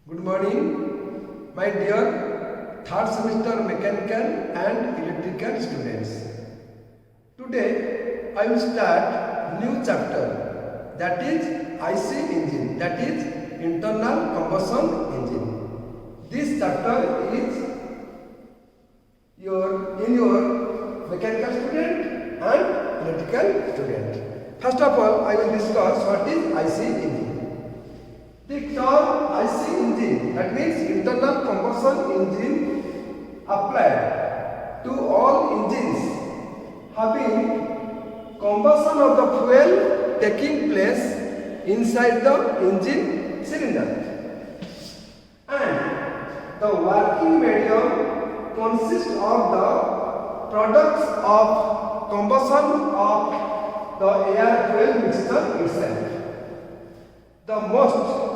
Good morning, my dear third semester mechanical and electrical students. Today I will start new chapter, that is IC engine, that is internal combustion engine. This chapter is in your mechanical student and electrical student. First of all, I will discuss what is IC engine. The term IC engine, that means internal combustion engine, applied to all engines having combustion of the fuel taking place inside the engine cylinder, and the working medium consists of the products of combustion of the air fuel mixture itself. The most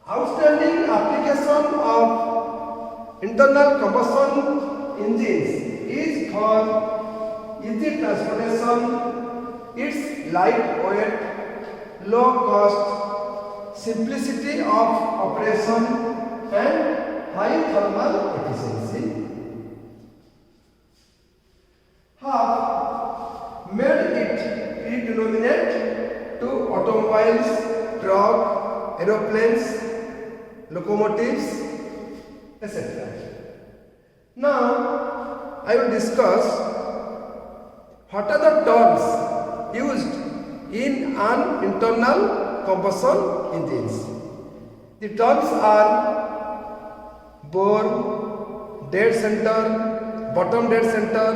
outstanding application of internal combustion engines is for easy transportation, its lightweight, low cost, simplicity of operation and high thermal efficiency have made it predominant to automobiles, truck, aeroplanes, locomotives, etc. Now, I will discuss what are the terms used in an internal combustion engines. The terms are bore, dead center, bottom dead center,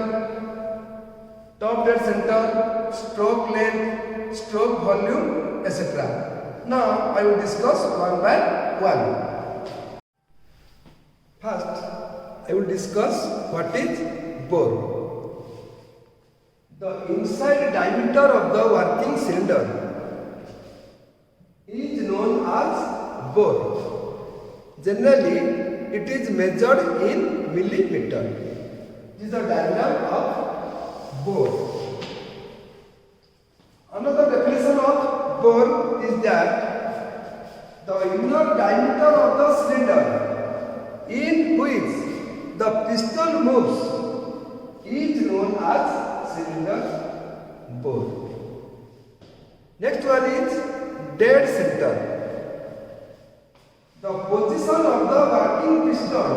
top dead center, stroke length, stroke volume, etc. Now, I will discuss one by one. First, I will discuss what is bore. The inside diameter of the working cylinder is known as bore. Generally, it is measured in millimeter. This is the diameter of bore. Another definition of bore is that the inner diameter of the cylinder in which the piston moves is known as cylinder bore. Next one is dead center. The position of the working piston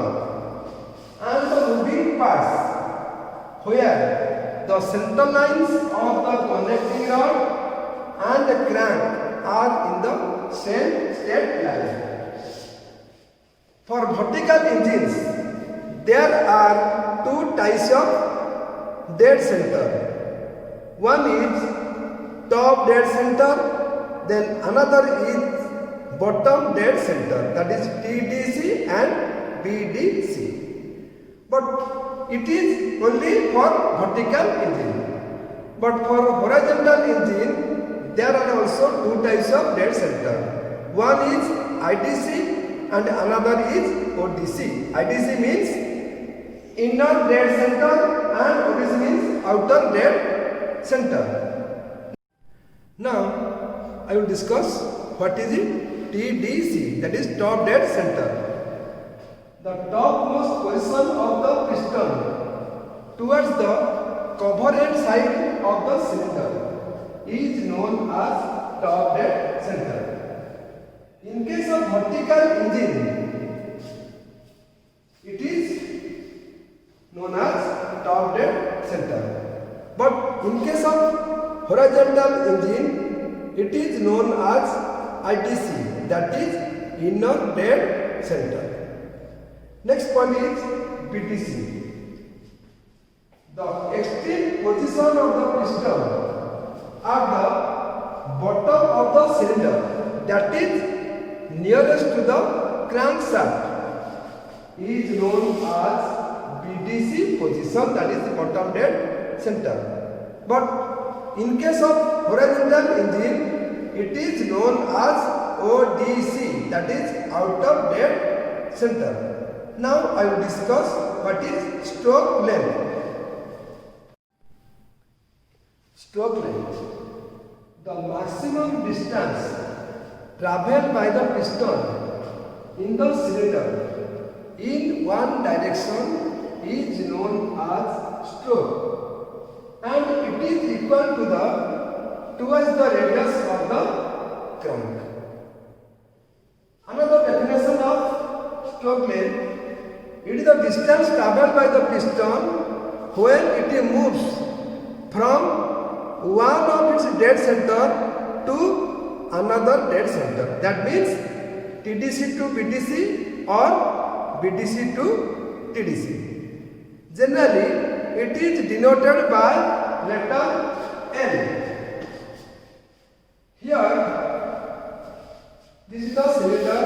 and the moving parts where the center lines of the connecting rod and the crank are in the same straight line. For vertical engines, there are two types of dead center. One is top dead center, then another is bottom dead center, that is TDC and BDC. But it is only for vertical engine. But for horizontal engine, there are also two types of dead center. One is IDC and another is ODC. IDC means inner dead center and ODC means outer dead center. Now, I will discuss what is it? TDC, that is top dead center. The topmost position of the piston towards the cover end side of the cylinder is known as top dead center. In case of vertical engine, it is known as top dead center. But in case of horizontal engine, it is known as ITC, that is inner dead center. Next one is BTC. The extreme position of the piston at the bottom of the cylinder, that is nearest to the crankshaft, is known as BDC position, that is bottom dead center. But in case of horizontal engine, it is known as ODC, that is outer dead center. Now I will discuss what is stroke length. Stroke length. The maximum distance traveled by the piston in the cylinder in one direction is known as stroke, and it is equal to the twice the radius of the crank. Another definition of stroke length: it is the distance travelled by the piston when it moves from one of its dead center to another dead center. That means TDC to BDC or BDC to TDC. Generally, it is denoted by letter L. Here, this is the cylinder,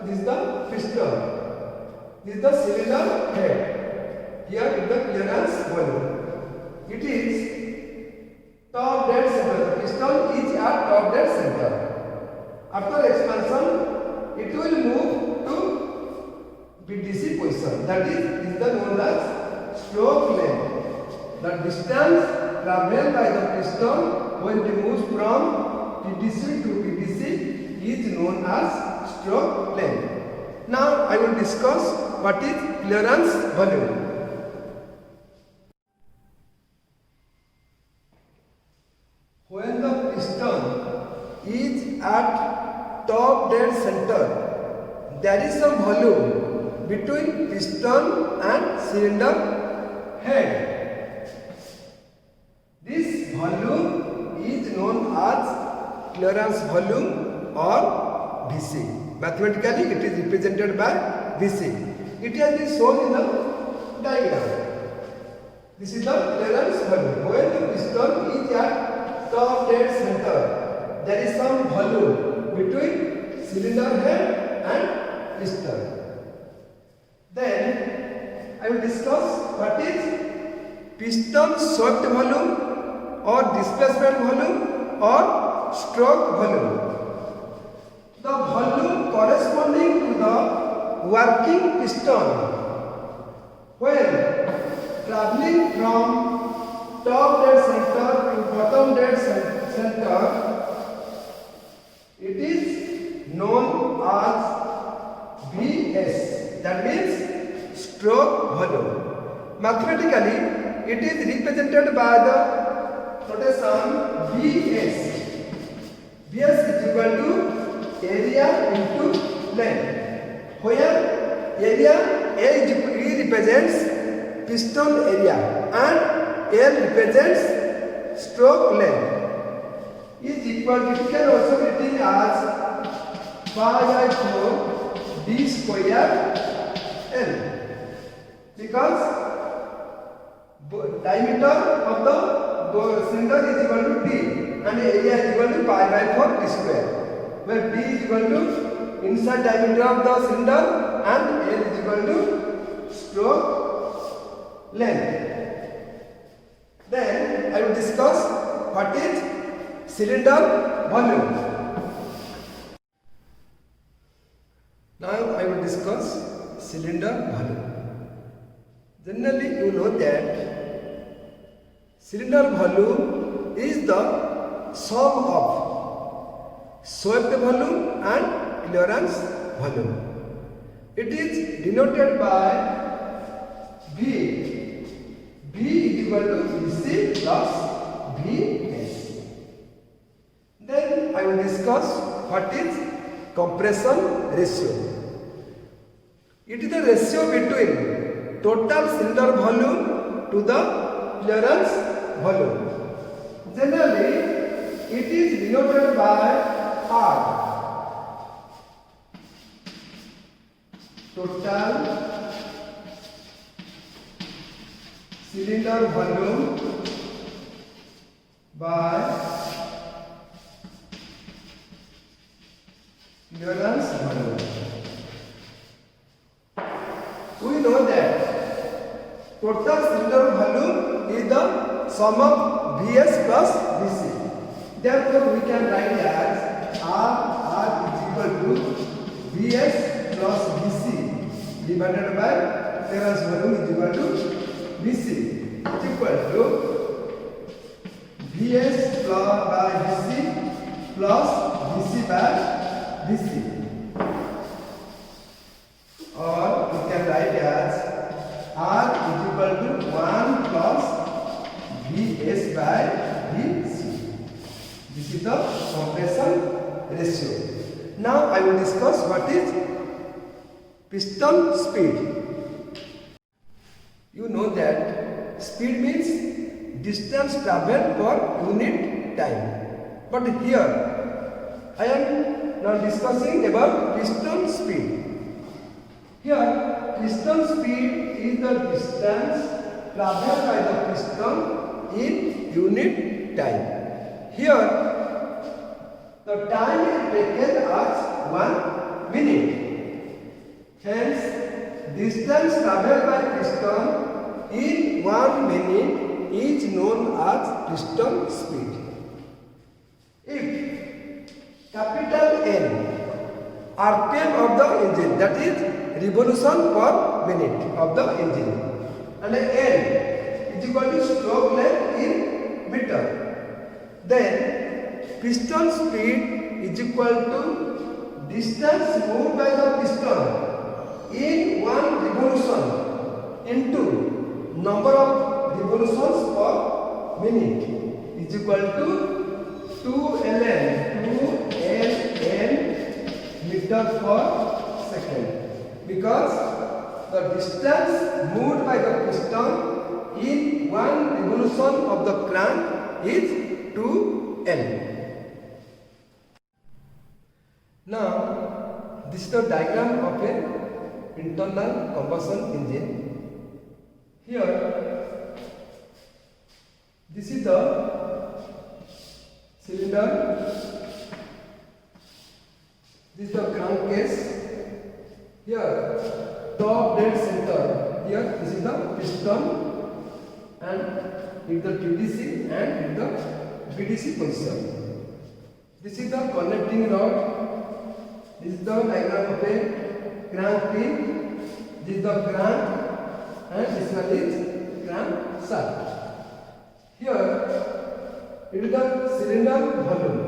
this is the piston, this is the cylinder head. Here is the clearance volume. It is top dead center. The piston is at top dead center. After expansion, it will move to BDC position. That is the known as stroke length. The distance travelled by the piston when it moves from TDC to BDC is known as stroke length. Now I will discuss what is clearance volume. When the piston is at top dead center, there is a volume between piston and cylinder head. This volume is known as clearance volume or VC. Mathematically, it is represented by VC. It has been shown in the diagram. This is the clearance volume. When the piston is at top dead center, there is some volume between cylinder head and piston. Then I will discuss what is piston swept volume or displacement volume or stroke volume. The volume corresponding to the working piston when travelling from top dead center to bottom dead center, it is known as Vs. That means stroke volume. Mathematically, it is represented by the notation Vs. Vs is equal to area into length, where area A represents piston area and L represents stroke length, is equal to, it can also be written as pi by 4 d square L, because diameter of the cylinder is equal to d and area is equal to pi by 4 d square, where d is equal to inside diameter of the cylinder and L is equal to stroke length. Then I will discuss what is cylinder volume. Now I will discuss cylinder volume. Generally, you know that cylinder volume is the sum of swept volume and clearance volume. It is denoted by V. V is equal to Vc plus Vs. Then I will discuss what is compression ratio. It is the ratio between total cylinder volume to the clearance volume. Generally, it is denoted by R. Total cylinder volume by clearance volume. We know that total cylinder volume is the sum of Vs plus Vc. Therefore, we can write as R is equal to Vs plus Vc divided by clearance volume is equal to Vc is equal to Vs by Vc plus Vc by Vc. discuss what is piston speed. You know that speed means distance traveled per unit time. But here I am now discussing about piston speed. Here piston speed is the distance traveled by the piston in unit time. Here the time is taken as 1 minute. Hence, distance travelled by piston in 1 minute is known as piston speed. If capital N RPM of the engine, that is revolution per minute of the engine, and N is equal to stroke length in meter, then piston speed is equal to distance moved by the piston in 1 revolution into number of revolutions per minute is equal to 2 meter per second, because the distance moved by the piston in 1 revolution of the crank is 2L. Now, this is the diagram of an internal combustion engine. Here, this is the cylinder, this is the crankcase. Here, top dead center. Here, this is the piston, and with the TDC and with the BDC position. This is the connecting rod. This is the diagram of a crank pin. This is the crank, and this one is crank shaft. Here it is the cylinder volume.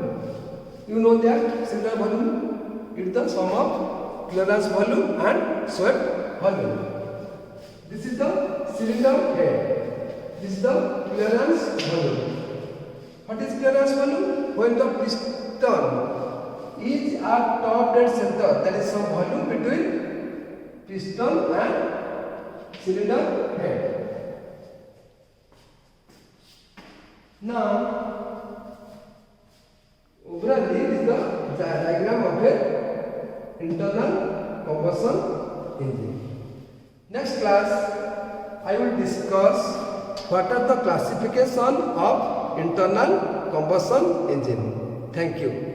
You know that cylinder volume, it is the sum of clearance volume and swept volume. This is the cylinder head. This is the clearance volume. What is clearance volume? When the piston is at top dead center, there is some volume between piston and cylinder head. Now, overall this is the diagram of a internal combustion engine. Next class, I will discuss what are the classification of internal combustion engine. Thank you.